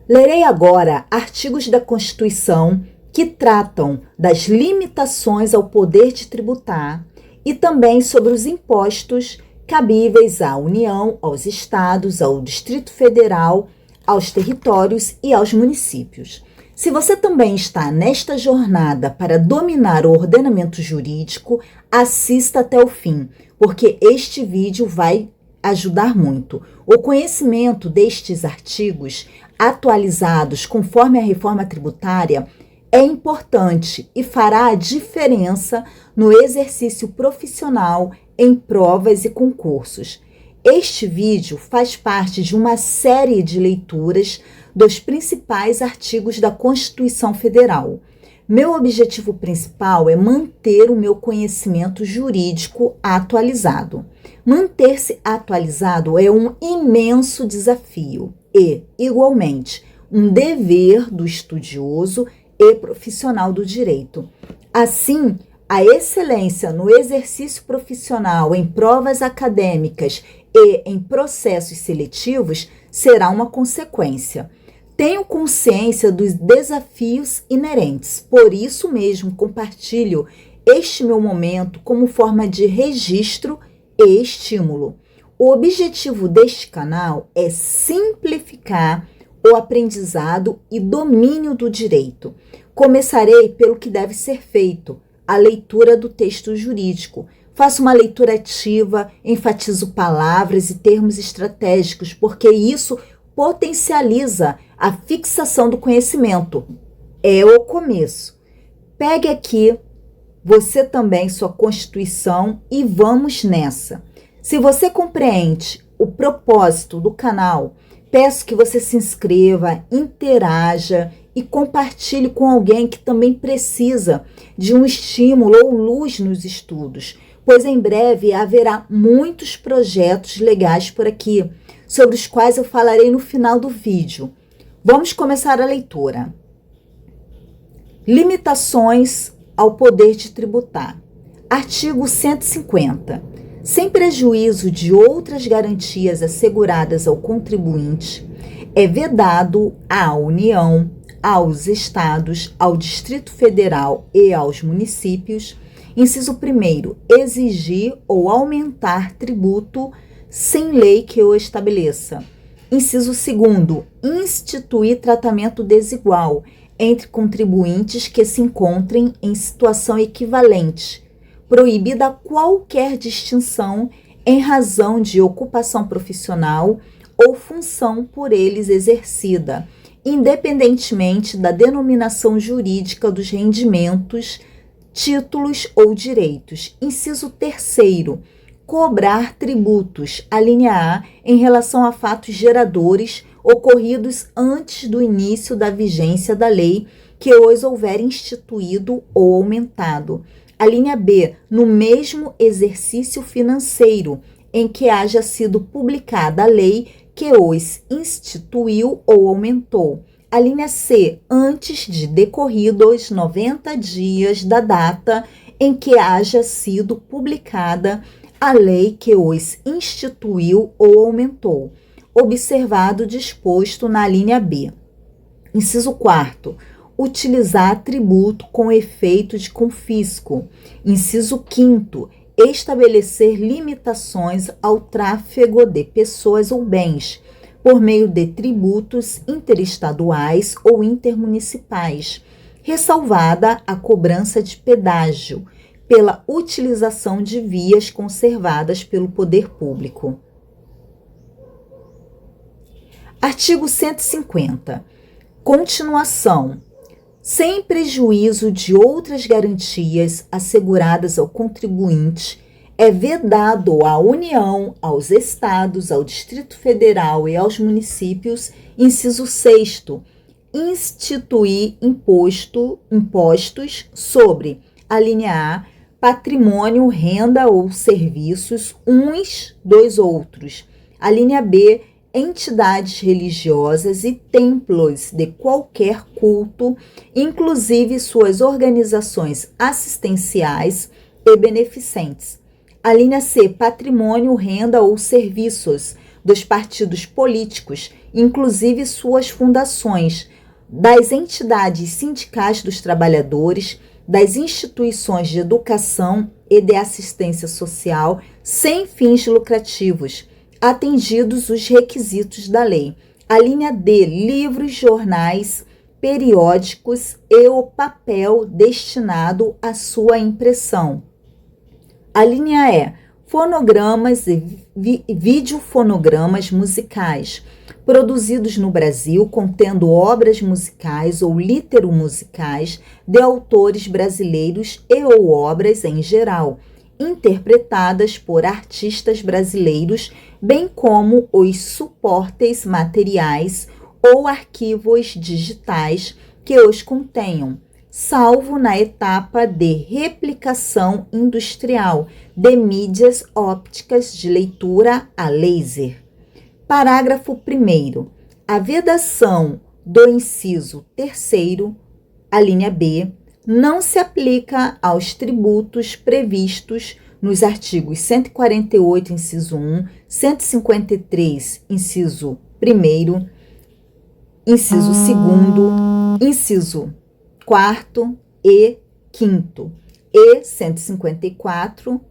Lerei agora artigos da Constituição que tratam das limitações ao poder de tributar e também sobre os impostos cabíveis à União, aos estados, ao Distrito Federal, aos territórios e aos municípios. Se você também está nesta jornada para dominar o ordenamento jurídico, assista até o fim, porque este vídeo vai ajudar muito. O conhecimento destes artigos, atualizados conforme a reforma tributária, é importante e fará a diferença no exercício profissional em provas e concursos. Este vídeo faz parte de uma série de leituras dos principais artigos da Constituição Federal. Meu objetivo principal é manter o meu conhecimento jurídico atualizado. Manter-se atualizado é um imenso desafio e, igualmente, um dever do estudioso e profissional do direito. Assim, a excelência no exercício profissional em provas acadêmicas e em processos seletivos será uma consequência. Tenho consciência dos desafios inerentes, por isso mesmo compartilho este meu momento como forma de registro e estímulo. O objetivo deste canal é simplificar o aprendizado e domínio do direito. Começarei pelo que deve ser feito, a leitura do texto jurídico. Faço uma leitura ativa, enfatizo palavras e termos estratégicos, porque isso potencializa a fixação do conhecimento. É o começo. Pegue aqui, você também, sua Constituição e vamos nessa. Se você compreende o propósito do canal, peço que você se inscreva, interaja e compartilhe com alguém que também precisa de um estímulo ou luz nos estudos, pois em breve haverá muitos projetos legais por aqui, sobre os quais eu falarei no final do vídeo. Vamos começar a leitura. Limitações ao poder de tributar. Artigo 150. Sem prejuízo de outras garantias asseguradas ao contribuinte, é vedado à União, aos estados, ao Distrito Federal e aos municípios, inciso 1º, exigir ou aumentar tributo sem lei que o estabeleça. Inciso 2º, instituir tratamento desigual entre contribuintes que se encontrem em situação equivalente, proibida qualquer distinção em razão de ocupação profissional ou função por eles exercida, independentemente da denominação jurídica dos rendimentos, títulos ou direitos. Inciso 3º, cobrar tributos, a linha A, em relação a fatos geradores ocorridos antes do início da vigência da lei que os houver instituído ou aumentado. A linha B, no mesmo exercício financeiro em que haja sido publicada a lei que os instituiu ou aumentou. A linha C, antes de decorridos 90 dias da data em que haja sido publicada a lei que os instituiu ou aumentou, observado o disposto na linha B. Inciso 4º, utilizar tributo com efeito de confisco. Inciso 5º, estabelecer limitações ao tráfego de pessoas ou bens, por meio de tributos interestaduais ou intermunicipais, ressalvada a cobrança de pedágio, pela utilização de vias conservadas pelo poder público. Artigo 150. Continuação. Sem prejuízo de outras garantias asseguradas ao contribuinte, é vedado à União, aos estados, ao Distrito Federal e aos municípios, inciso 6º, instituir impostos sobre a linha A, patrimônio, renda ou serviços uns dos outros. A linha B, entidades religiosas e templos de qualquer culto, inclusive suas organizações assistenciais e beneficentes. A linha C, patrimônio, renda ou serviços, dos partidos políticos, inclusive suas fundações, das entidades sindicais dos trabalhadores, das instituições de educação e de assistência social sem fins lucrativos, atendidos os requisitos da lei. A linha D, livros, jornais, periódicos e o papel destinado à sua impressão. A linha E, fonogramas e videofonogramas musicais, produzidos no Brasil, contendo obras musicais ou literomusicais de autores brasileiros e ou obras em geral, interpretadas por artistas brasileiros, bem como os suportes materiais ou arquivos digitais que os contenham, salvo na etapa de replicação industrial de mídias ópticas de leitura a laser. Parágrafo 1º. A vedação do inciso 3º, a linha B, não se aplica aos tributos previstos nos artigos 148, inciso 1, 153, inciso 1º, inciso 2º, inciso 4º e 5º, e 154,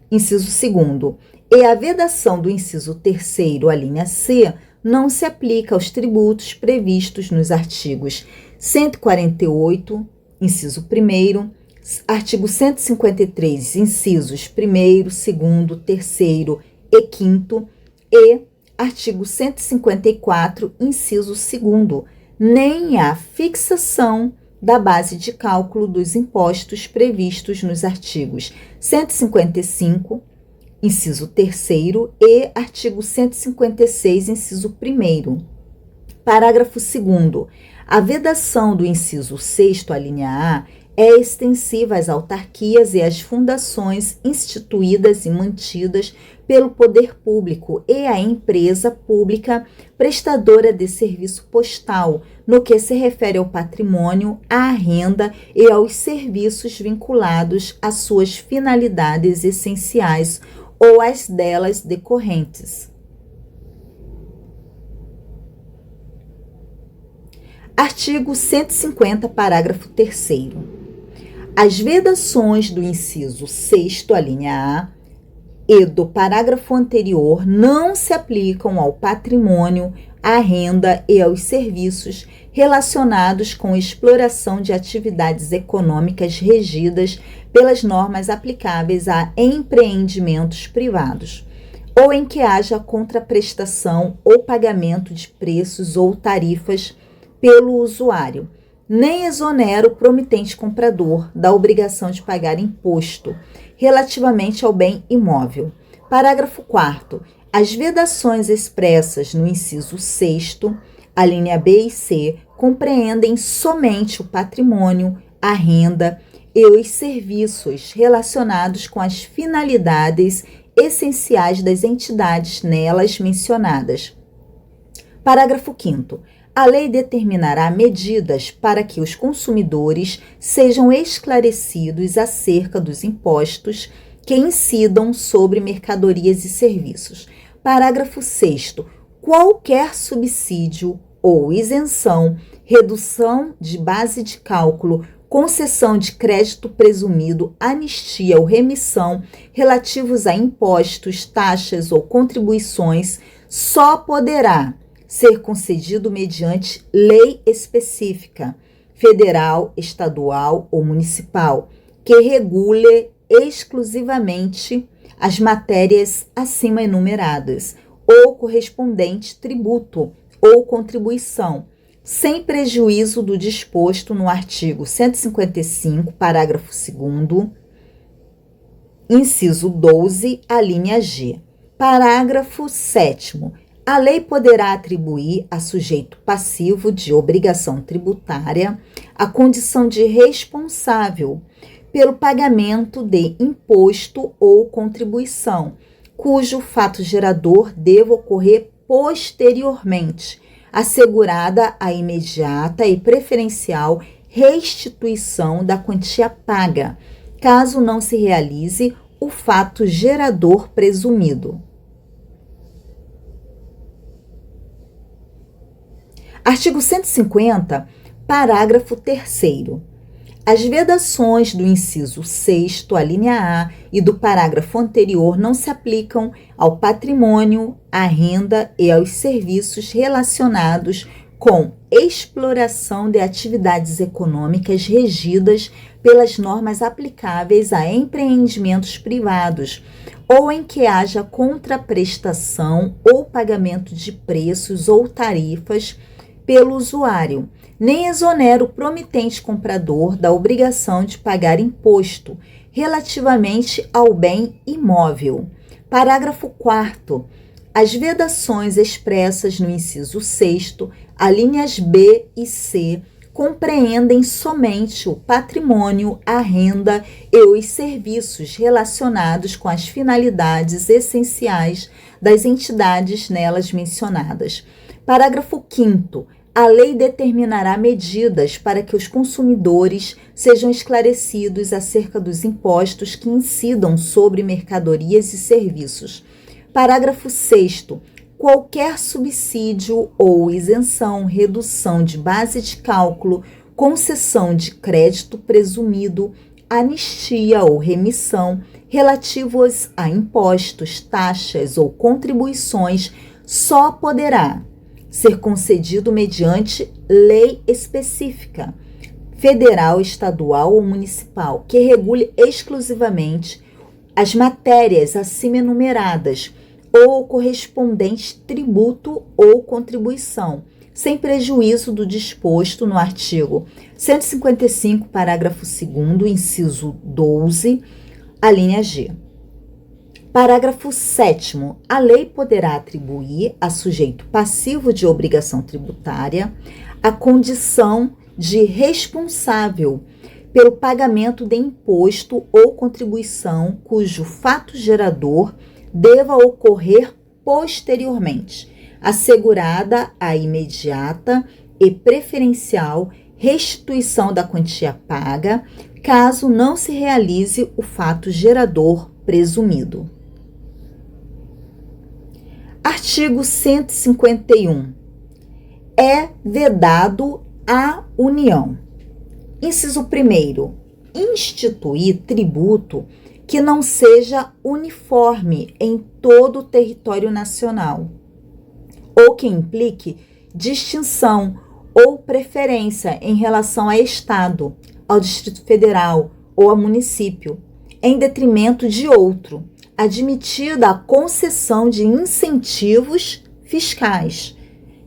inciso 2º. E a vedação do inciso 3º, a linha C, não se aplica aos tributos previstos nos artigos 148, inciso 1º, artigo 153, incisos 1º, 2º, 3º e 5º, e artigo 154, inciso 2º, nem a fixação da base de cálculo dos impostos previstos nos artigos 155, inciso 3º e artigo 156, inciso 1º. Parágrafo 2º. A vedação do inciso 6º, a linha A, é extensiva às autarquias e às fundações instituídas e mantidas pelo poder público e à empresa pública prestadora de serviço postal, no que se refere ao patrimônio, à renda e aos serviços vinculados às suas finalidades essenciais ou às delas decorrentes. Artigo 150, parágrafo 3º. As vedações do inciso 6º, a linha A, e do parágrafo anterior não se aplicam ao patrimônio, à renda e aos serviços relacionados com exploração de atividades econômicas regidas pelas normas aplicáveis a empreendimentos privados, ou em que haja contraprestação ou pagamento de preços ou tarifas pelo usuário, nem exonera o promitente comprador da obrigação de pagar imposto relativamente ao bem imóvel. Parágrafo 4º. As vedações expressas no inciso 6º, a linha B e C, compreendem somente o patrimônio, a renda e os serviços relacionados com as finalidades essenciais das entidades nelas mencionadas. Parágrafo 5º. A lei determinará medidas para que os consumidores sejam esclarecidos acerca dos impostos que incidam sobre mercadorias e serviços. Parágrafo 6º. Qualquer subsídio ou isenção, redução de base de cálculo, concessão de crédito presumido, anistia ou remissão relativos a impostos, taxas ou contribuições só poderá ser concedido mediante lei específica, federal, estadual ou municipal, que regule exclusivamente as matérias acima enumeradas, ou correspondente tributo ou contribuição, sem prejuízo do disposto no artigo 155, parágrafo 2º, inciso 12, a linha G. Parágrafo 7º. A lei poderá atribuir a sujeito passivo de obrigação tributária a condição de responsável pelo pagamento de imposto ou contribuição, cujo fato gerador deva ocorrer posteriormente, assegurada a imediata e preferencial restituição da quantia paga, caso não se realize o fato gerador presumido. Artigo 150, parágrafo 3º. As vedações do inciso 6º, a linha A, e do parágrafo anterior não se aplicam ao patrimônio, à renda e aos serviços relacionados com exploração de atividades econômicas regidas pelas normas aplicáveis a empreendimentos privados ou em que haja contraprestação ou pagamento de preços ou tarifas pelo usuário, nem exonera o promitente comprador da obrigação de pagar imposto relativamente ao bem imóvel. Parágrafo 4º. As vedações expressas no inciso 6º, alíneas B e C, compreendem somente o patrimônio, a renda e os serviços relacionados com as finalidades essenciais das entidades nelas mencionadas. Parágrafo 5º. A lei determinará medidas para que os consumidores sejam esclarecidos acerca dos impostos que incidam sobre mercadorias e serviços. Parágrafo 6º. Qualquer subsídio ou isenção, redução de base de cálculo, concessão de crédito presumido, anistia ou remissão relativos a impostos, taxas ou contribuições só poderá ser concedido mediante lei específica, federal, estadual ou municipal, que regule exclusivamente as matérias acima enumeradas ou o correspondente tributo ou contribuição, sem prejuízo do disposto no artigo 155, parágrafo 2º, inciso 12, a linha G. Parágrafo 7º. A lei poderá atribuir a sujeito passivo de obrigação tributária a condição de responsável pelo pagamento de imposto ou contribuição cujo fato gerador deva ocorrer posteriormente, assegurada a imediata e preferencial restituição da quantia paga, caso não se realize o fato gerador presumido. Artigo 151. É vedado à União. Inciso 1º. Instituir tributo que não seja uniforme em todo o território nacional, ou que implique distinção ou preferência em relação a Estado, ao Distrito Federal ou a município, em detrimento de outro, admitida a concessão de incentivos fiscais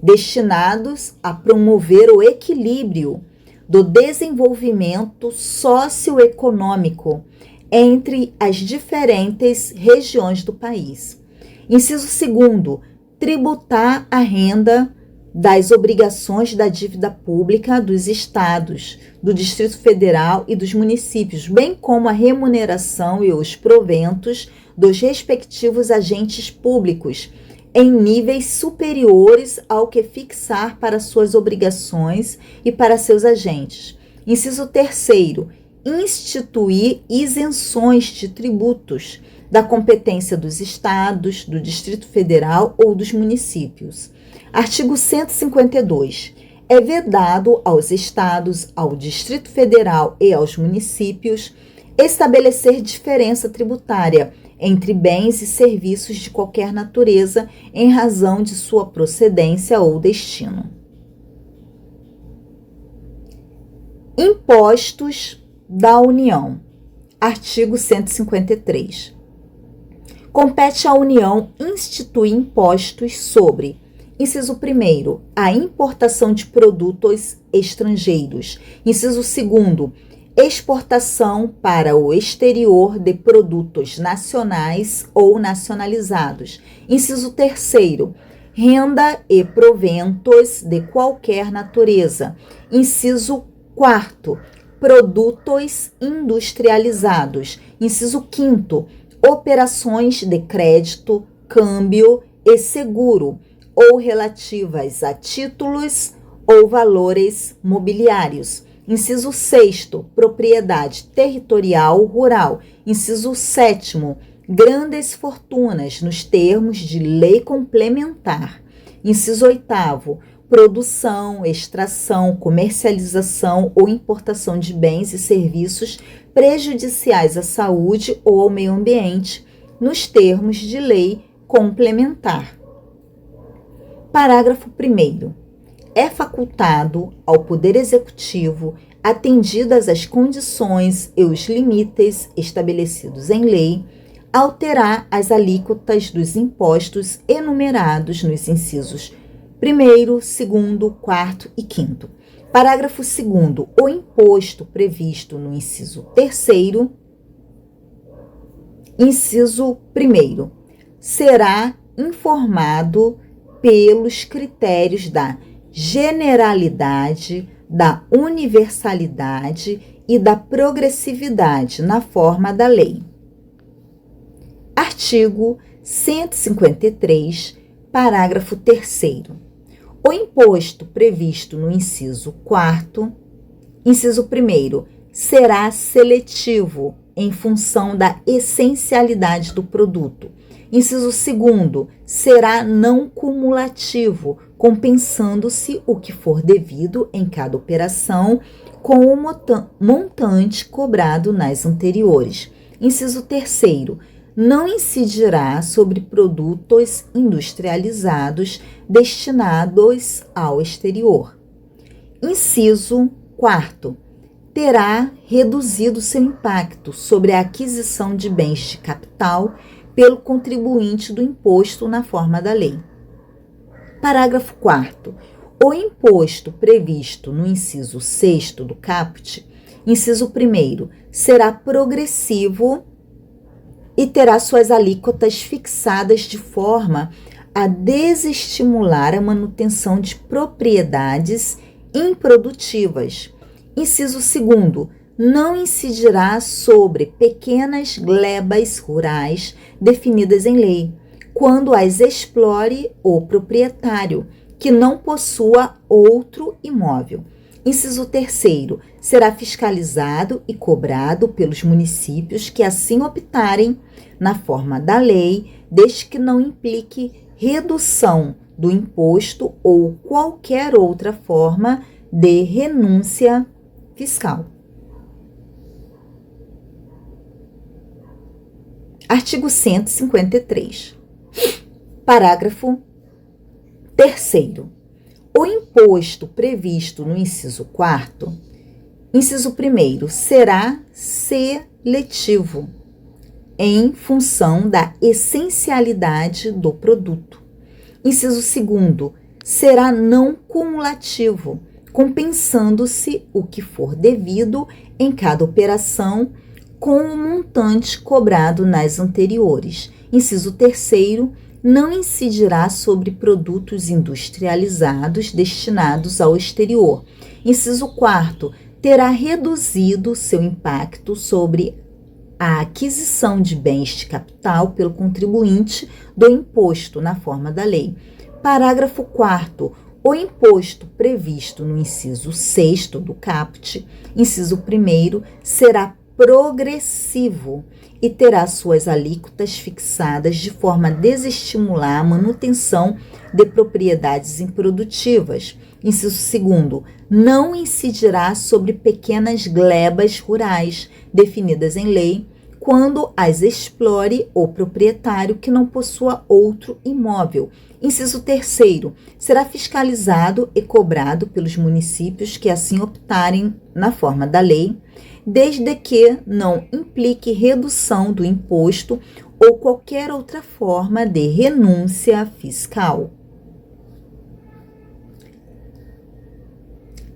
destinados a promover o equilíbrio do desenvolvimento socioeconômico entre as diferentes regiões do país. Inciso 2º, tributar a renda das obrigações da dívida pública dos estados, do Distrito Federal e dos municípios, bem como a remuneração e os proventos dos respectivos agentes públicos, em níveis superiores ao que fixar para suas obrigações e para seus agentes. Inciso 3º, instituir isenções de tributos da competência dos estados, do Distrito Federal ou dos municípios. Artigo 152. É vedado aos estados, ao Distrito Federal e aos municípios estabelecer diferença tributária entre bens e serviços de qualquer natureza em razão de sua procedência ou destino. Impostos da União. Artigo 153. Compete à União instituir impostos sobre: inciso 1º, a importação de produtos estrangeiros. Inciso 2º, exportação para o exterior de produtos nacionais ou nacionalizados. Inciso 3º, renda e proventos de qualquer natureza. Inciso 4º, produtos industrializados. Inciso 5º, operações de crédito, câmbio e seguro, ou relativas a títulos ou valores mobiliários. Inciso 6º, propriedade territorial rural. Inciso 7º, grandes fortunas nos termos de lei complementar. Inciso 8º, produção, extração, comercialização ou importação de bens e serviços prejudiciais à saúde ou ao meio ambiente, nos termos de lei complementar. Parágrafo 1º. É facultado ao Poder Executivo, atendidas as condições e os limites estabelecidos em lei, alterar as alíquotas dos impostos enumerados nos incisos 1º, 2º, 4º e 5º. Parágrafo 2º. O imposto previsto no inciso 3º, inciso 1º, será informado pelos critérios da generalidade, da universalidade e da progressividade na forma da lei. Artigo 153, parágrafo 3º. O imposto previsto no inciso 4º, inciso 1º, será seletivo em função da essencialidade do produto. Inciso 2º, será não cumulativo, compensando-se o que for devido em cada operação com o montante cobrado nas anteriores. Inciso 3º, não incidirá sobre produtos industrializados destinados ao exterior. Inciso 4º, terá reduzido seu impacto sobre a aquisição de bens de capital pelo contribuinte do imposto na forma da lei. Parágrafo 4º. O imposto previsto no inciso 6º do caput, inciso 1º, será progressivo e terá suas alíquotas fixadas de forma a desestimular a manutenção de propriedades improdutivas. Inciso 2º, não incidirá sobre pequenas glebas rurais definidas em lei, quando as explore o proprietário, que não possua outro imóvel. Inciso 3º, será fiscalizado e cobrado pelos municípios que assim optarem na forma da lei, desde que não implique redução do imposto ou qualquer outra forma de renúncia fiscal. Artigo 153. Parágrafo 3º. O imposto previsto no inciso 4º, inciso 1º, será seletivo em função da essencialidade do produto. Inciso 2º, será não cumulativo, compensando-se o que for devido em cada operação com o montante cobrado nas anteriores. Inciso 3º, não incidirá sobre produtos industrializados destinados ao exterior. Inciso 4º, terá reduzido seu impacto sobre a aquisição de bens de capital pelo contribuinte do imposto na forma da lei. Parágrafo 4º. O imposto previsto no inciso 6º do caput, inciso 1º, será progressivo e terá suas alíquotas fixadas de forma a desestimular a manutenção de propriedades improdutivas. Inciso 2º, não incidirá sobre pequenas glebas rurais definidas em lei, quando as explore o proprietário que não possua outro imóvel. Inciso 3º, será fiscalizado e cobrado pelos municípios que assim optarem na forma da lei, desde que não implique redução do imposto ou qualquer outra forma de renúncia fiscal.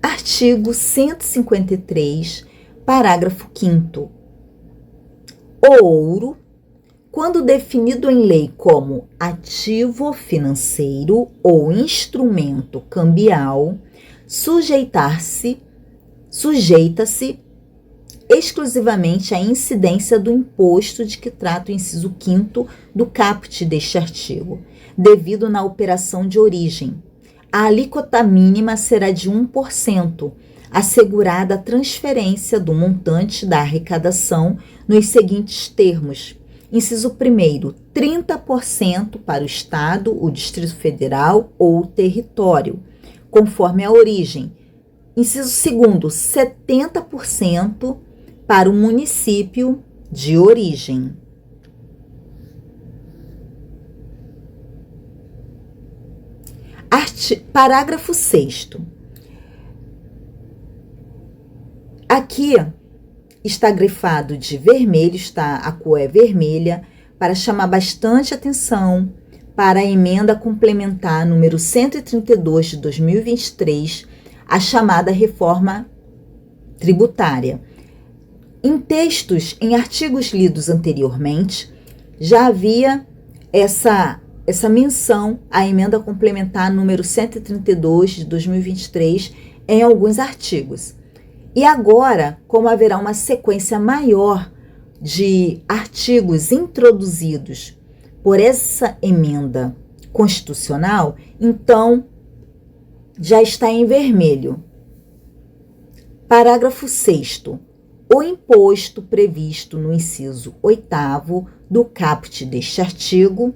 Artigo 153, parágrafo 5º. O ouro, quando definido em lei como ativo financeiro ou instrumento cambial, sujeita-se exclusivamente à incidência do imposto de que trata o inciso 5º do caput deste artigo, devido na operação de origem. A alíquota mínima será de 1%, assegurada a transferência do montante da arrecadação nos seguintes termos. Inciso 1º, 30% para o Estado, o Distrito Federal ou o território. conforme a origem. Inciso 2º, 70% para o município de origem. Parágrafo 6º. Aqui está grifado de vermelho, a cor é vermelha, para chamar bastante atenção para a emenda complementar número 132 de 2023, a chamada reforma tributária. Em textos, em artigos lidos anteriormente, já havia essa menção à emenda complementar número 132 de 2023 em alguns artigos. E agora, como haverá uma sequência maior de artigos introduzidos por essa emenda constitucional, então já está em vermelho. Parágrafo 6º. O imposto previsto no inciso 8º do caput deste artigo.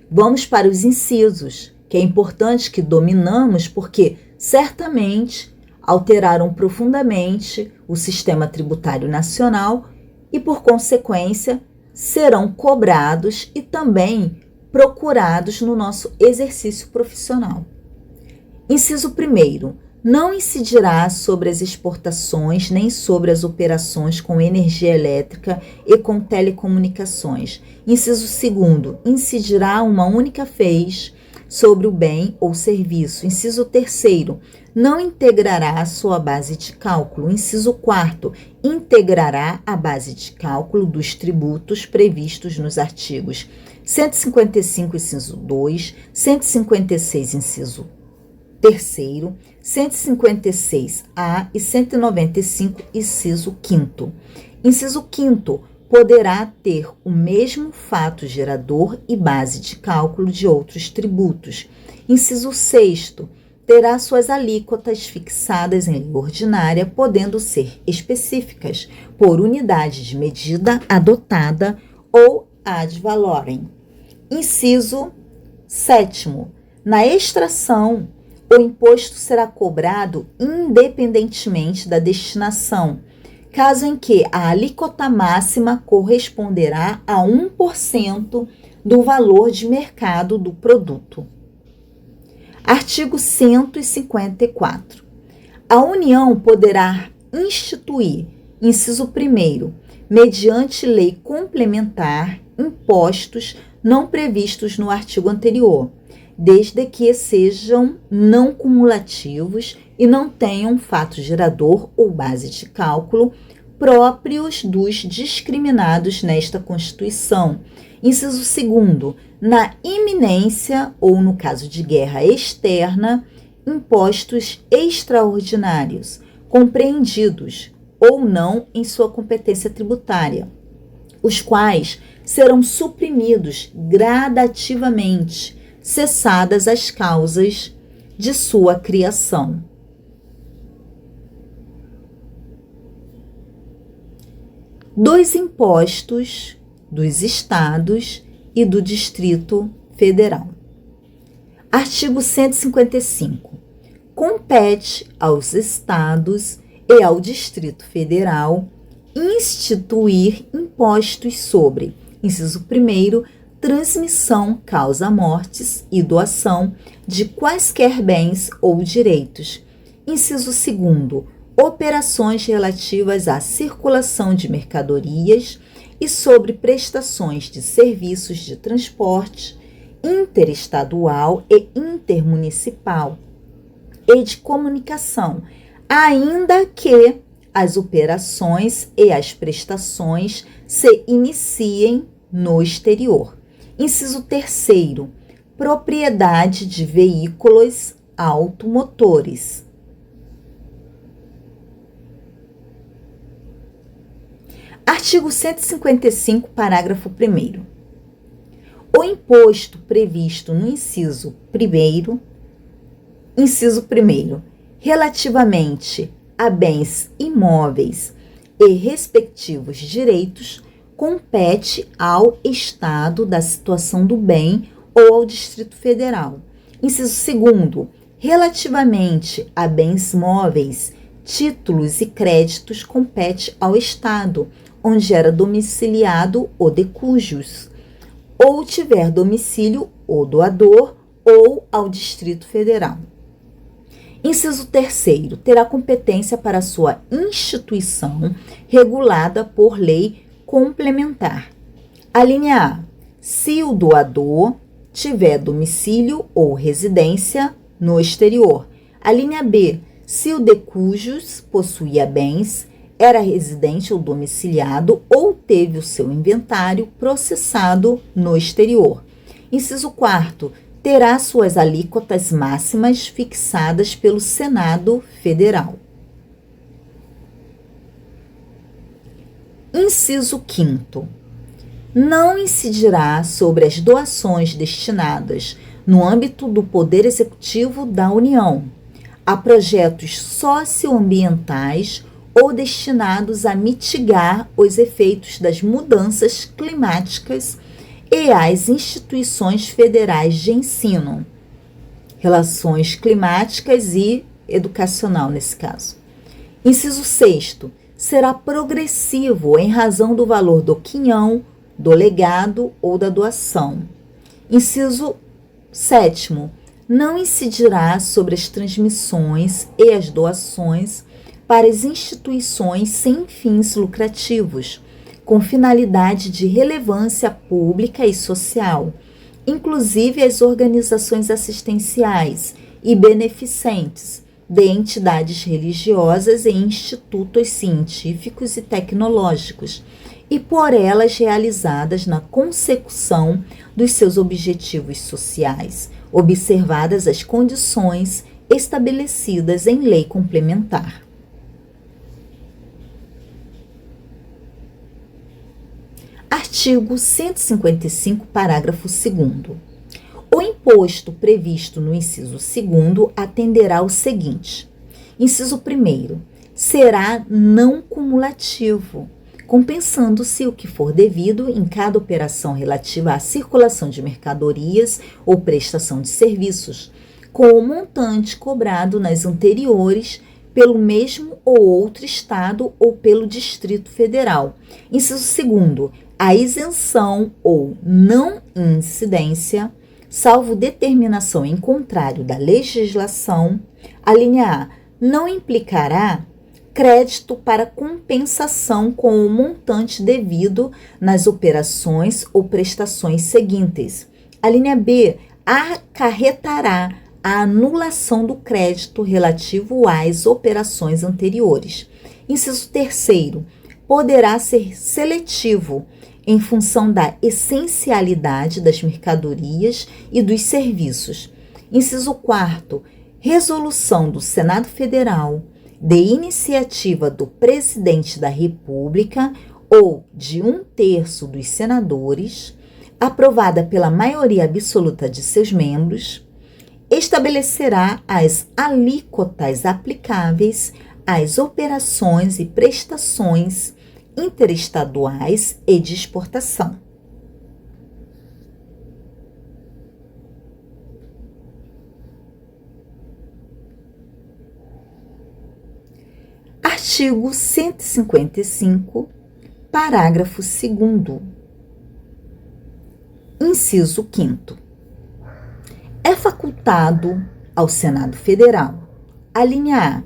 Vamos para os incisos, que é importante que dominamos, porque certamente alteraram profundamente o sistema tributário nacional e, por consequência, serão cobrados e também procurados no nosso exercício profissional. Inciso 1º. Não incidirá sobre as exportações nem sobre as operações com energia elétrica e com telecomunicações. Inciso 2º. Incidirá uma única vez sobre o bem ou serviço. Inciso 3º. Não integrará a sua base de cálculo. Inciso 4º. Integrará a base de cálculo dos tributos previstos nos artigos 155, inciso 2, 156, inciso 3º, 156A e 195, inciso 5º. Inciso 5º. Poderá ter o mesmo fato gerador e base de cálculo de outros tributos. Inciso 6º. Terá suas alíquotas fixadas em lei ordinária, podendo ser específicas por unidade de medida adotada ou ad valorem. Inciso 7º. Na extração, o imposto será cobrado independentemente da destinação, caso em que a alíquota máxima corresponderá a 1% do valor de mercado do produto. Artigo 154. A União poderá instituir, inciso 1º, mediante lei complementar, impostos não previstos no artigo anterior, desde que sejam não cumulativos e não tenham fato gerador ou base de cálculo próprios dos discriminados nesta Constituição. Inciso 2º, na iminência ou no caso de guerra externa, impostos extraordinários, compreendidos ou não em sua competência tributária, os quais serão suprimidos gradativamente, cessadas as causas de sua criação. Dos impostos dos estados e do Distrito Federal. Artigo 155. Compete aos estados e ao Distrito Federal instituir impostos sobre, inciso 1º, transmissão, causa-mortes e doação de quaisquer bens ou direitos. Inciso 2º, operações relativas à circulação de mercadorias e sobre prestações de serviços de transporte interestadual e intermunicipal e de comunicação, ainda que as operações e as prestações se iniciem no exterior. Inciso 3º, propriedade de veículos automotores. Artigo 155, parágrafo 1º. O imposto previsto no inciso 1º, relativamente a bens imóveis e respectivos direitos, compete ao Estado da situação do bem ou ao Distrito Federal. Inciso 2º, Relativamente a bens móveis, títulos e créditos compete ao Estado, onde era domiciliado o de cujos, ou tiver domicílio o doador, ou ao Distrito Federal. Inciso 3º, terá competência para sua instituição regulada por lei complementar. A linha A, se o doador tiver domicílio ou residência no exterior. A linha B, se o de cujos possuía bens, era residente ou domiciliado ou teve o seu inventário processado no exterior. Inciso 4º, terá suas alíquotas máximas fixadas pelo Senado Federal. Inciso 5º, não incidirá sobre as doações destinadas no âmbito do Poder Executivo da União a projetos socioambientais ou destinados a mitigar os efeitos das mudanças climáticas e às instituições federais de ensino, relações climáticas e educacional nesse caso. Inciso 6º, será progressivo em razão do valor do quinhão, do legado ou da doação. Inciso 7º, não incidirá sobre as transmissões e as doações para as instituições sem fins lucrativos, com finalidade de relevância pública e social, inclusive as organizações assistenciais e beneficentes de entidades religiosas e institutos científicos e tecnológicos, e por elas realizadas na consecução dos seus objetivos sociais, observadas as condições estabelecidas em lei complementar. Artigo 155, parágrafo 2º. O imposto previsto no inciso 2º atenderá ao seguinte. Inciso 1º, será não cumulativo, compensando-se o que for devido em cada operação relativa à circulação de mercadorias ou prestação de serviços, com o montante cobrado nas anteriores pelo mesmo ou outro Estado ou pelo Distrito Federal. Inciso 2º, a isenção ou não incidência, salvo determinação em contrário da legislação, a linha A, não implicará crédito para compensação com o montante devido nas operações ou prestações seguintes. A linha B acarretará a anulação do crédito relativo às operações anteriores. Inciso 3º, poderá ser seletivo em função da essencialidade das mercadorias e dos serviços. Inciso 4º, resolução do Senado Federal, de iniciativa do Presidente da República ou de 1/3 dos senadores, aprovada pela maioria absoluta de seus membros, estabelecerá as alíquotas aplicáveis às operações e prestações interestaduais e de exportação. Artigo 155, parágrafo 2º. Inciso 5º. É facultado ao Senado Federal, a linha A,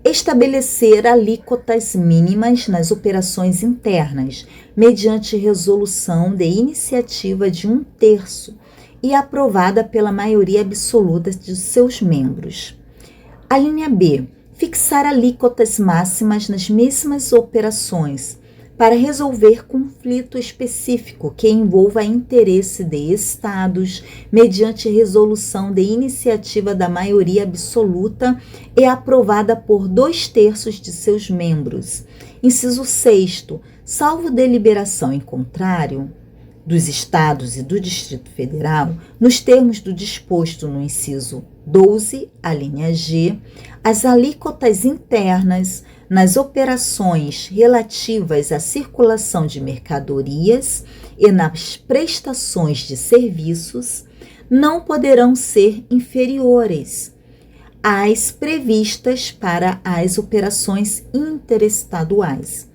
estabelecer alíquotas mínimas nas operações internas, mediante resolução de iniciativa de 1/3 e aprovada pela maioria absoluta de seus membros. A linha B, fixar alíquotas máximas nas mesmas operações, para resolver conflito específico que envolva interesse de estados, mediante resolução de iniciativa da maioria absoluta e aprovada por 2/3 de seus membros. Inciso 6º, salvo deliberação em contrário dos estados e do Distrito Federal, nos termos do disposto no inciso 12, a linha G, as alíquotas internas nas operações relativas à circulação de mercadorias e nas prestações de serviços não poderão ser inferiores as previstas para as operações interestaduais.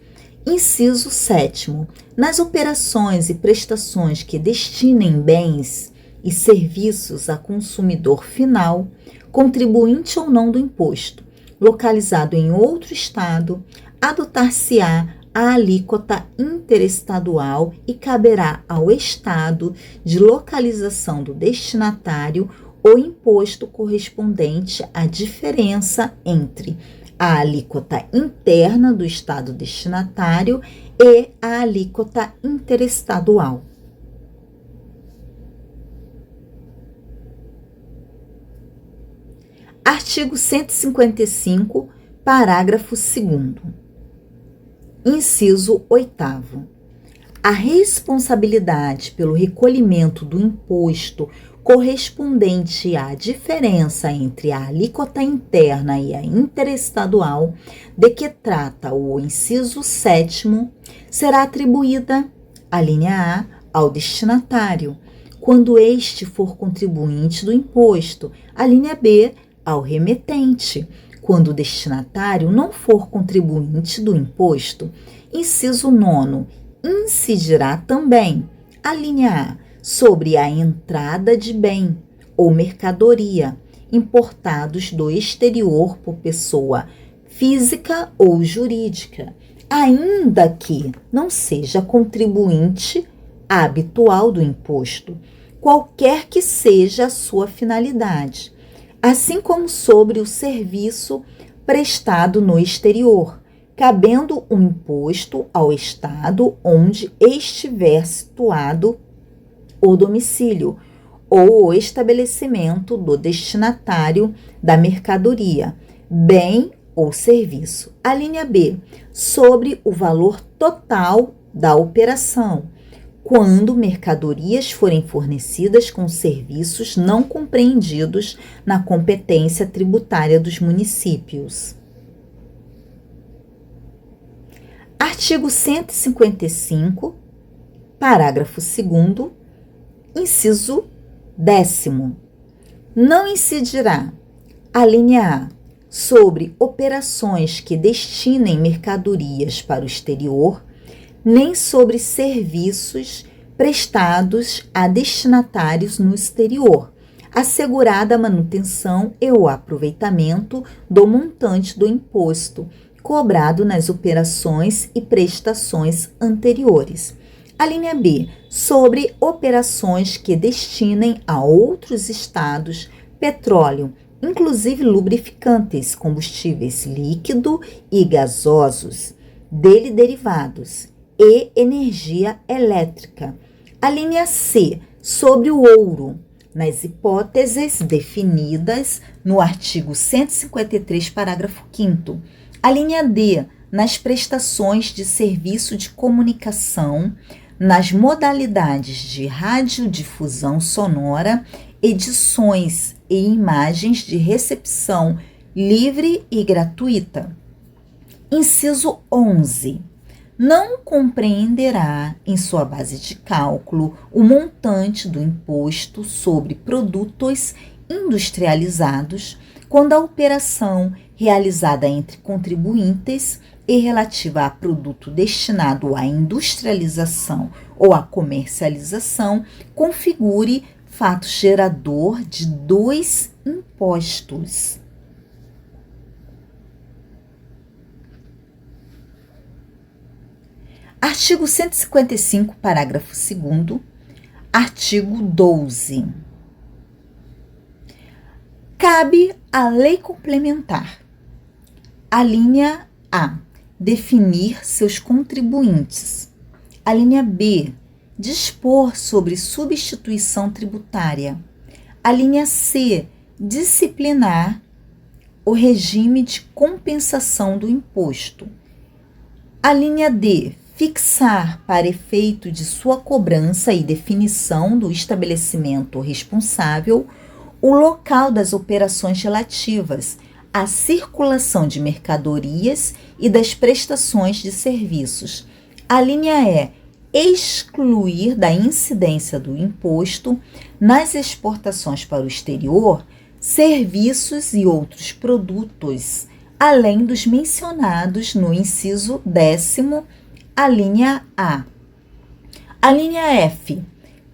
Inciso 7º. Nas operações e prestações que destinem bens e serviços a consumidor final, contribuinte ou não do imposto, localizado em outro estado, adotar-se-á a alíquota interestadual e caberá ao estado de localização do destinatário o imposto correspondente à diferença entre a alíquota interna do estado destinatário e a alíquota interestadual. Artigo 155, parágrafo 2º. Inciso 8º. A responsabilidade pelo recolhimento do imposto correspondente à diferença entre a alíquota interna e a interestadual, de que trata o inciso 7º, será atribuída, a linha A, ao destinatário, quando este for contribuinte do imposto, a linha B, ao remetente, quando o destinatário não for contribuinte do imposto. Inciso 9º, incidirá também, a linha A, sobre a entrada de bem ou mercadoria importados do exterior por pessoa física ou jurídica, ainda que não seja contribuinte habitual do imposto, qualquer que seja a sua finalidade, assim como sobre o serviço prestado no exterior, cabendo o imposto ao estado onde estiver situado o domicílio ou o estabelecimento do destinatário da mercadoria, bem ou serviço. A linha B, sobre o valor total da operação, quando mercadorias forem fornecidas com serviços não compreendidos na competência tributária dos municípios. Artigo 155, parágrafo 2º, inciso 10º. Não incidirá, a linha A, sobre operações que destinem mercadorias para o exterior, nem sobre serviços prestados a destinatários no exterior, assegurada a manutenção e o aproveitamento do montante do imposto cobrado nas operações e prestações anteriores. A linha B, sobre operações que destinem a outros estados petróleo, inclusive lubrificantes, combustíveis líquido e gasosos, dele derivados, e energia elétrica. A linha C, sobre o ouro, nas hipóteses definidas no artigo 153, parágrafo 5º. A linha D, nas prestações de serviço de comunicação, nas modalidades de radiodifusão sonora, edições e imagens de recepção livre e gratuita. Inciso 11. Não compreenderá em sua base de cálculo o montante do imposto sobre produtos industrializados quando a operação realizada entre contribuintes e relativa a produto destinado à industrialização ou à comercialização configure fato gerador de dois impostos. Artigo 155, parágrafo 2º, artigo 12. Cabe à lei complementar, a linha A, definir seus contribuintes. A linha B, dispor sobre substituição tributária. A linha C, disciplinar o regime de compensação do imposto. A linha D, fixar para efeito de sua cobrança e definição do estabelecimento responsável o local das operações relativas à circulação de mercadorias e das prestações de serviços. A linha E, excluir da incidência do imposto nas exportações para o exterior serviços e outros produtos, além dos mencionados no inciso 10º, a linha A. A linha F.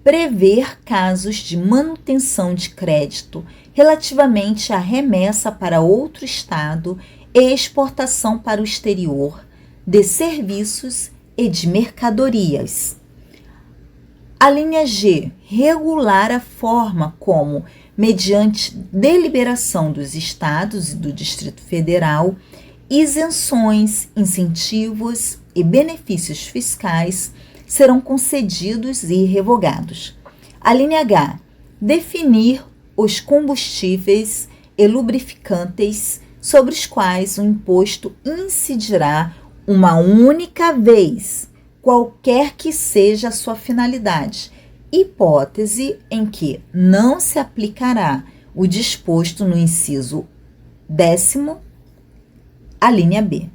Prever casos de manutenção de crédito relativamente à remessa para outro estado e exportação para o exterior de serviços e de mercadorias. A linha G. Regular a forma como, mediante deliberação dos estados e do Distrito Federal, isenções, incentivos e benefícios fiscais serão concedidos e revogados. A linha H. Definir os combustíveis e lubrificantes sobre os quais o imposto incidirá uma única vez, qualquer que seja a sua finalidade, hipótese em que não se aplicará o disposto no inciso 10º, a linha B.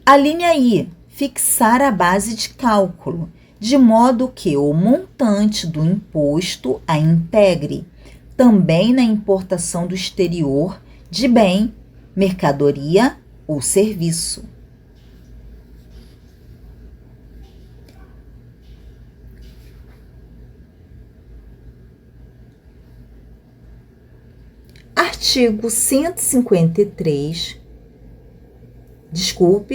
A linha I. Fixar a base de cálculo, de modo que o montante do imposto a integre, também na importação do exterior de bem, mercadoria ou serviço. Artigo 153,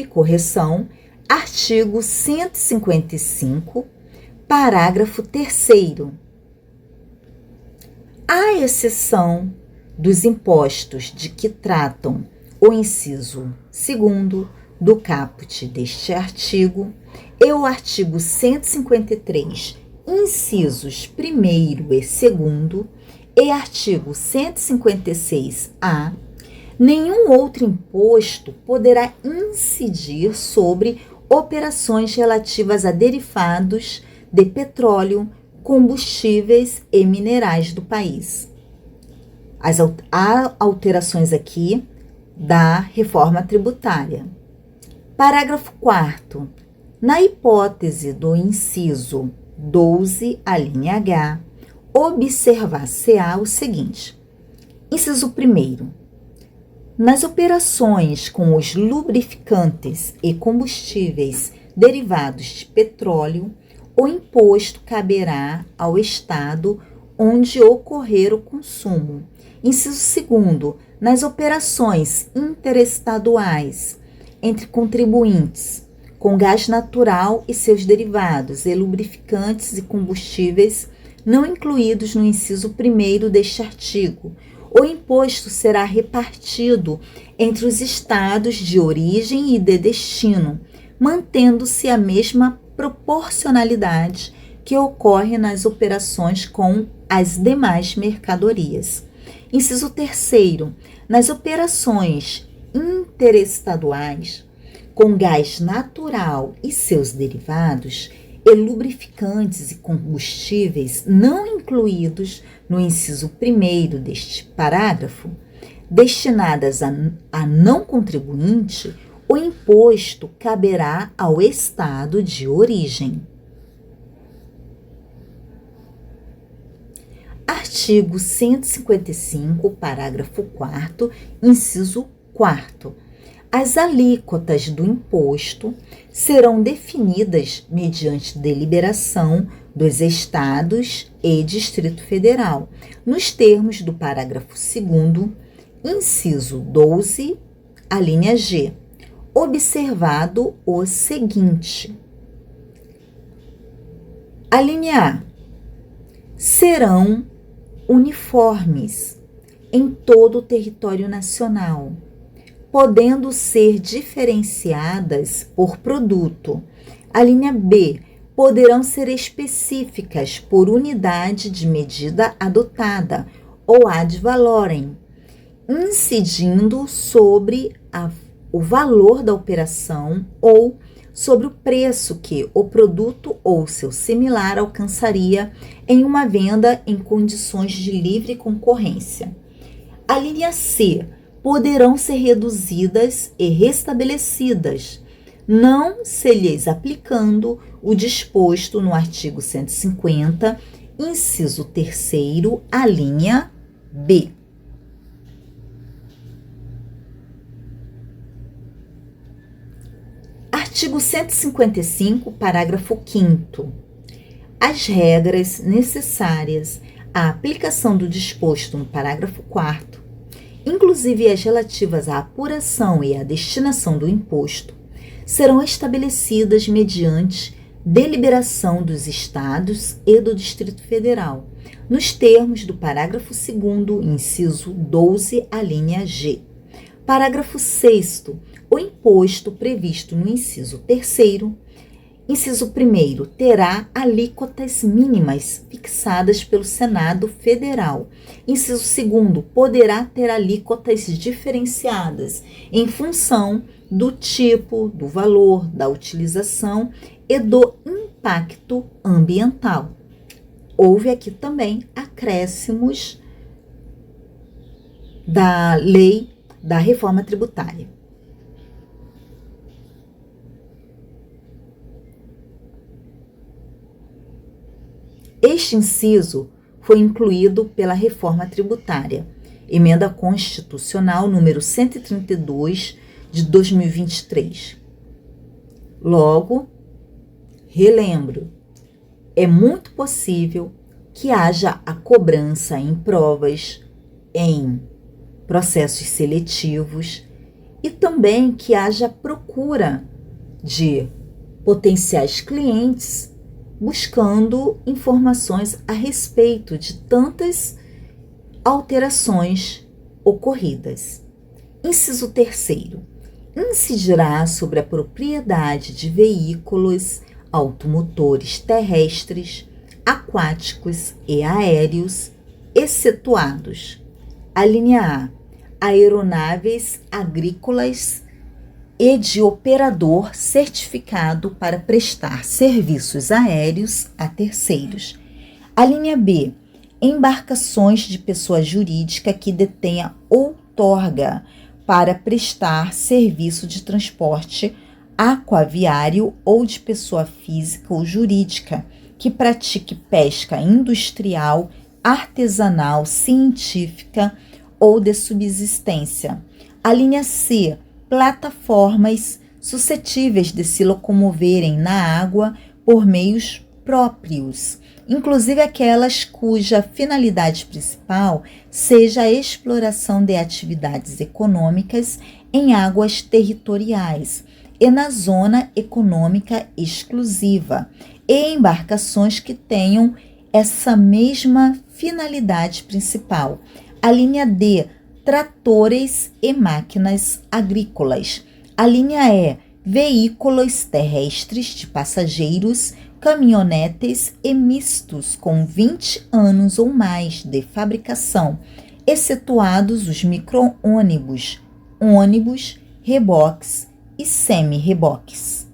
correção, artigo 155, parágrafo 3º. À exceção dos impostos de que tratam o inciso 2º do caput deste artigo e o artigo 153, incisos 1º e 2º, e artigo 156-A, nenhum outro imposto poderá incidir sobre operações relativas a derivados de petróleo, combustíveis e minerais do país. Há alterações aqui da reforma tributária. Parágrafo 4º. Na hipótese do inciso 12, a linha H, observar-se-á o seguinte. Inciso 1º. Nas operações com os lubrificantes e combustíveis derivados de petróleo, o imposto caberá ao estado onde ocorrer o consumo. Inciso 2º. Nas operações interestaduais entre contribuintes com gás natural e seus derivados e lubrificantes e combustíveis não incluídos no inciso 1º deste artigo, o imposto será repartido entre os estados de origem e de destino, mantendo-se a mesma proporcionalidade que ocorre nas operações com as demais mercadorias. Inciso 3º. Nas operações interestaduais com gás natural e seus derivados, e lubrificantes e combustíveis não incluídos no inciso 1º deste parágrafo, destinadas a não contribuinte, o imposto caberá ao estado de origem. Artigo 155, parágrafo 4º, inciso 4º. As alíquotas do imposto serão definidas mediante deliberação dos Estados e Distrito Federal, nos termos do parágrafo 2º, inciso 12, a linha G, observado o seguinte. A linha A. Serão uniformes em todo o território nacional, podendo ser diferenciadas por produto. A linha B. Poderão ser específicas por unidade de medida adotada ou ad valorem, incidindo sobre o valor da operação ou sobre o preço que o produto ou seu similar alcançaria em uma venda em condições de livre concorrência. A linha C. Poderão ser reduzidas e restabelecidas, não se lhes aplicando o disposto no artigo 150, inciso 3º, a linha B. Artigo 155, parágrafo 5º. As regras necessárias à aplicação do disposto no parágrafo 4º, inclusive as relativas à apuração e à destinação do imposto, serão estabelecidas mediante deliberação dos Estados e do Distrito Federal, nos termos do parágrafo 2º, inciso 12, a linha G. Parágrafo 6º. O imposto previsto no inciso 3º, inciso 1º, terá alíquotas mínimas fixadas pelo Senado Federal. Inciso 2º, poderá ter alíquotas diferenciadas em função do tipo, do valor, da utilização e do impacto ambiental. Houve aqui também acréscimos da lei da reforma tributária. Este inciso foi incluído pela reforma tributária, emenda constitucional número 132 de 2023. Logo, relembro, é muito possível que haja a cobrança em provas, em processos seletivos e também que haja procura de potenciais clientes buscando informações a respeito de tantas alterações ocorridas. Inciso 3º. Incidirá sobre a propriedade de veículos automotores terrestres, aquáticos e aéreos, excetuados: a linha A, aeronaves agrícolas e de operador certificado para prestar serviços aéreos a terceiros. A linha B, embarcações de pessoa jurídica que detenha outorga para prestar serviço de transporte aquaviário ou de pessoa física ou jurídica que pratique pesca industrial, artesanal, científica ou de subsistência. A linha C, plataformas suscetíveis de se locomoverem na água por meios próprios, inclusive aquelas cuja finalidade principal seja a exploração de atividades econômicas em águas territoriais e na zona econômica exclusiva, e embarcações que tenham essa mesma finalidade principal. A linha D, tratores e máquinas agrícolas. A linha E, veículos terrestres de passageiros, caminhonetes e mistos com 20 anos ou mais de fabricação, excetuados os micro-ônibus, ônibus, reboques e semi-reboques.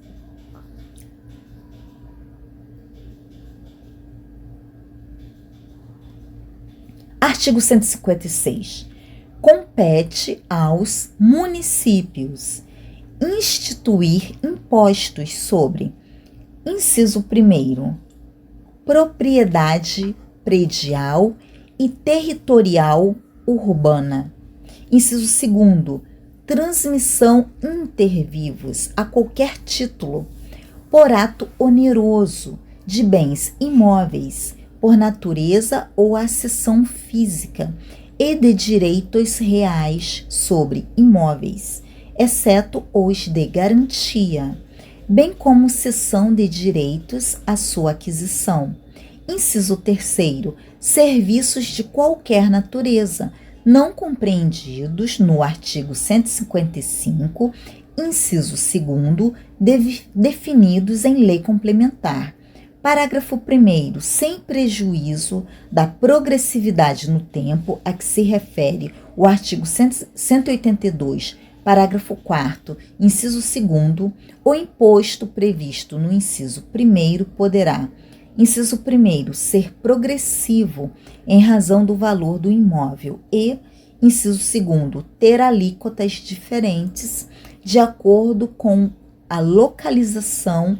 Artigo 156. Compete aos municípios instituir impostos sobre: inciso 1º, propriedade predial e territorial urbana. Inciso 2º, transmissão inter vivos a qualquer título, por ato oneroso, de bens imóveis, por natureza ou acessão física, e de direitos reais sobre imóveis, exceto os de garantia, bem como cessão de direitos à sua aquisição. Inciso 3º, serviços de qualquer natureza, não compreendidos no artigo 155, inciso 2º, definidos em lei complementar. Parágrafo 1º, sem prejuízo da progressividade no tempo a que se refere o artigo 182, parágrafo 4º, inciso 2º, o imposto previsto no inciso 1º poderá: inciso 1º, ser progressivo em razão do valor do imóvel e, inciso 2º, ter alíquotas diferentes de acordo com a localização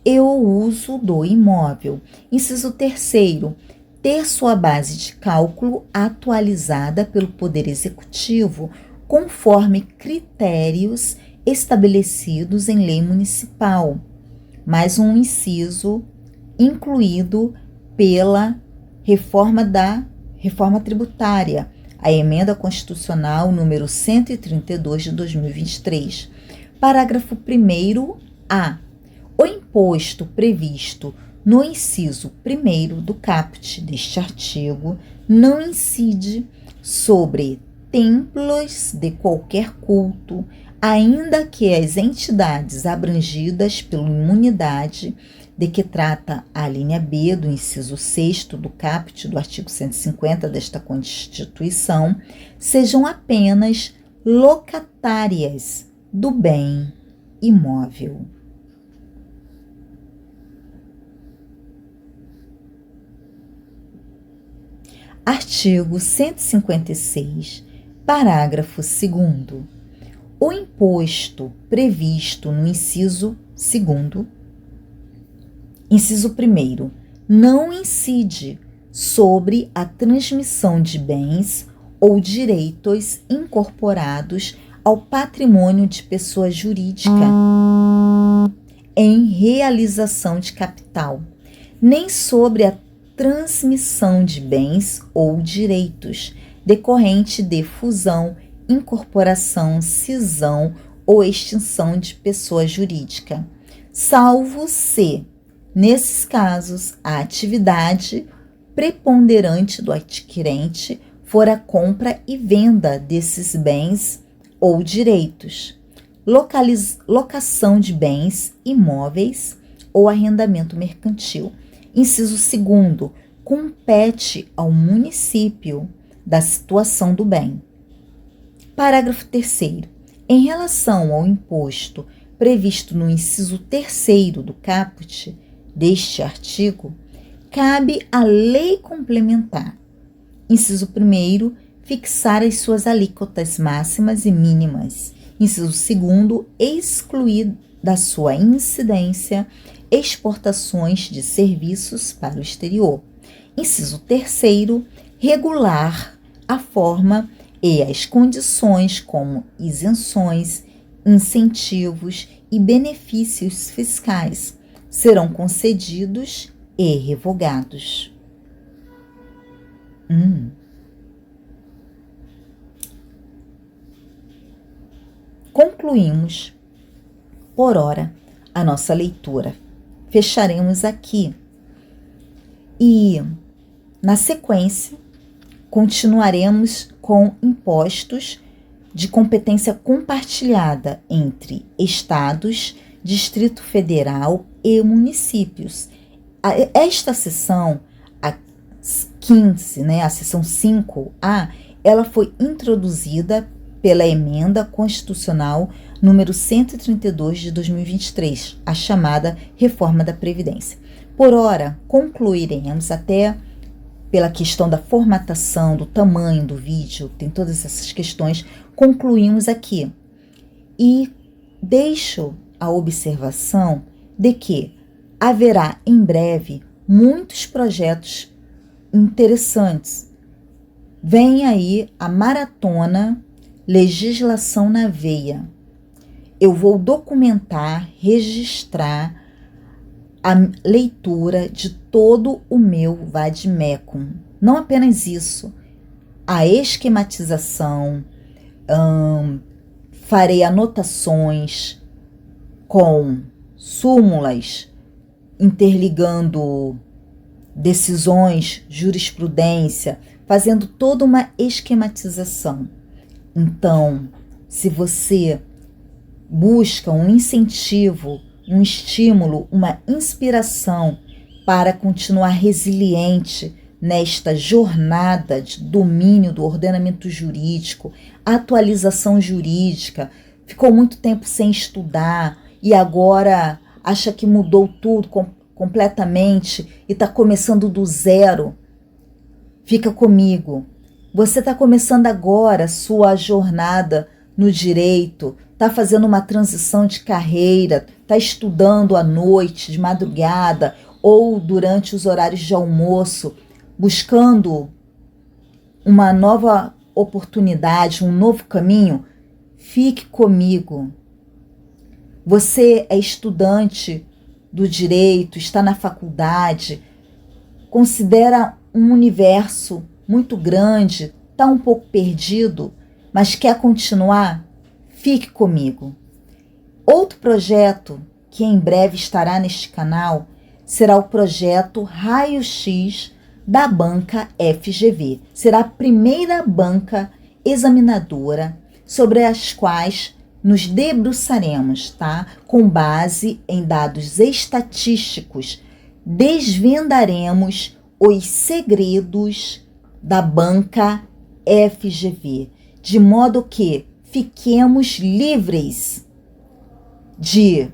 e o uso do imóvel. Inciso 3º, ter sua base de cálculo atualizada pelo Poder Executivo conforme critérios estabelecidos em lei municipal, mais um inciso incluído pela reforma tributária, a emenda constitucional número 132 de 2023. Parágrafo 1º-A. O imposto previsto no inciso 1º do caput deste artigo não incide sobre templos de qualquer culto, ainda que as entidades abrangidas pela imunidade de que trata a linha B do inciso 6º do caput do artigo 150 desta Constituição sejam apenas locatárias do bem imóvel. Artigo 156, parágrafo 2º. O imposto previsto no inciso 2º, inciso 1º, não incide sobre a transmissão de bens ou direitos incorporados ao patrimônio de pessoa jurídica em realização de capital, nem sobre a transmissão de bens ou direitos decorrente de fusão, incorporação, cisão ou extinção de pessoa jurídica, salvo se, nesses casos, a atividade preponderante do adquirente for a compra e venda desses bens ou direitos, locação de bens imóveis ou arrendamento mercantil. Inciso 2º, compete ao município da situação do bem. Parágrafo 3º. Em relação ao imposto previsto no inciso 3º do caput deste artigo, cabe à lei complementar. Inciso 1º, fixar as suas alíquotas máximas e mínimas. Inciso 2º, excluir da sua incidência exportações de serviços para o exterior. Inciso 3º, regular a forma e as condições como isenções, incentivos e benefícios fiscais serão concedidos e revogados. Concluímos, por ora, a nossa leitura. Fecharemos aqui e, na sequência, continuaremos com impostos de competência compartilhada entre estados, Distrito Federal e municípios. Esta seção, a 15, a seção 5A, ela foi introduzida pela emenda constitucional número 132 de 2023, a chamada Reforma da Previdência. Por ora, concluiremos até pela questão da formatação, do tamanho do vídeo, tem todas essas questões, concluímos aqui. E deixo a observação de que haverá em breve muitos projetos interessantes. Vem aí a maratona Legislação na Veia. Eu vou documentar, registrar a leitura de todo o meu vade-mecum. Não apenas isso, a esquematização, farei anotações com súmulas, interligando decisões, jurisprudência, fazendo toda uma esquematização. Então, se você busca um incentivo, um estímulo, uma inspiração para continuar resiliente nesta jornada de domínio do ordenamento jurídico, atualização jurídica, ficou muito tempo sem estudar e agora acha que mudou tudo completamente e está começando do zero, fica comigo. Você está começando agora sua jornada no direito, está fazendo uma transição de carreira, está estudando à noite, de madrugada ou durante os horários de almoço, buscando uma nova oportunidade, um novo caminho. Fique comigo. Você é estudante do direito, está na faculdade, considera um universo muito grande, está um pouco perdido, mas quer continuar? Fique comigo. Outro projeto que em breve estará neste canal será o projeto Raio-X da banca FGV. Será a primeira banca examinadora sobre as quais nos debruçaremos, tá? Com base em dados estatísticos, desvendaremos os segredos da banca FGV, de modo que fiquemos livres de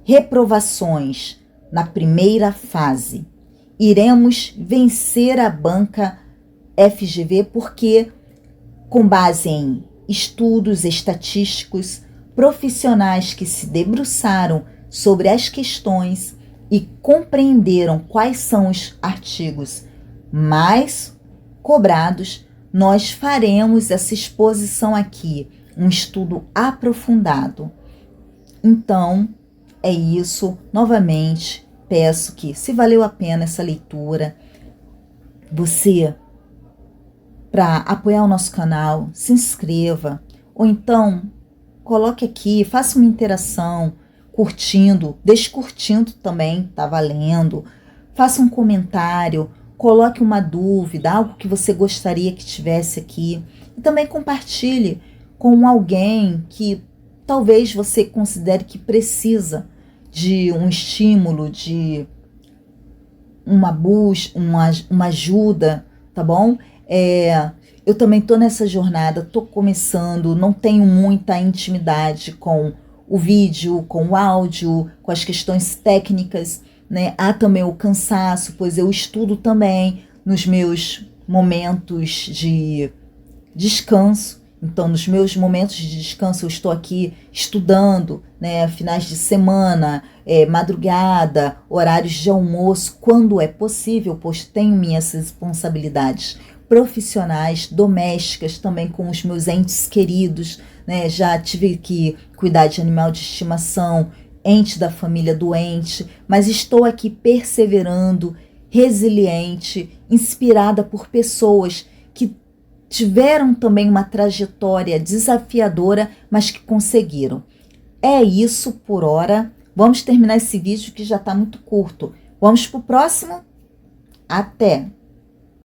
reprovações na primeira fase. Iremos vencer a banca FGV porque, com base em estudos estatísticos, profissionais que se debruçaram sobre as questões e compreenderam quais são os artigos mais cobrados, nós faremos essa exposição aqui, um estudo aprofundado. Então, é isso. Novamente, peço que, se valeu a pena essa leitura, você, para apoiar o nosso canal, se inscreva, ou então coloque aqui, faça uma interação, curtindo, deixe curtindo também, tá valendo, faça um comentário, coloque uma dúvida, algo que você gostaria que tivesse aqui, e também compartilhe com alguém que talvez você considere que precisa de um estímulo, de uma busca, uma ajuda, tá bom? Eu também estou nessa jornada, estou começando, não tenho muita intimidade com o vídeo, com o áudio, com as questões técnicas, né? Há também o cansaço, pois eu estudo também nos meus momentos de descanso. Então, nos meus momentos de descanso, eu estou aqui estudando, né? Finais de semana, madrugada, horários de almoço, quando é possível, pois tenho minhas responsabilidades profissionais, domésticas, também com os meus entes queridos, né? Já tive que cuidar de animal de estimação, ente da família doente, mas estou aqui perseverando, resiliente, inspirada por pessoas que tiveram também uma trajetória desafiadora, mas que conseguiram. É isso por hora. Vamos terminar esse vídeo que já está muito curto. Vamos para o próximo? Até!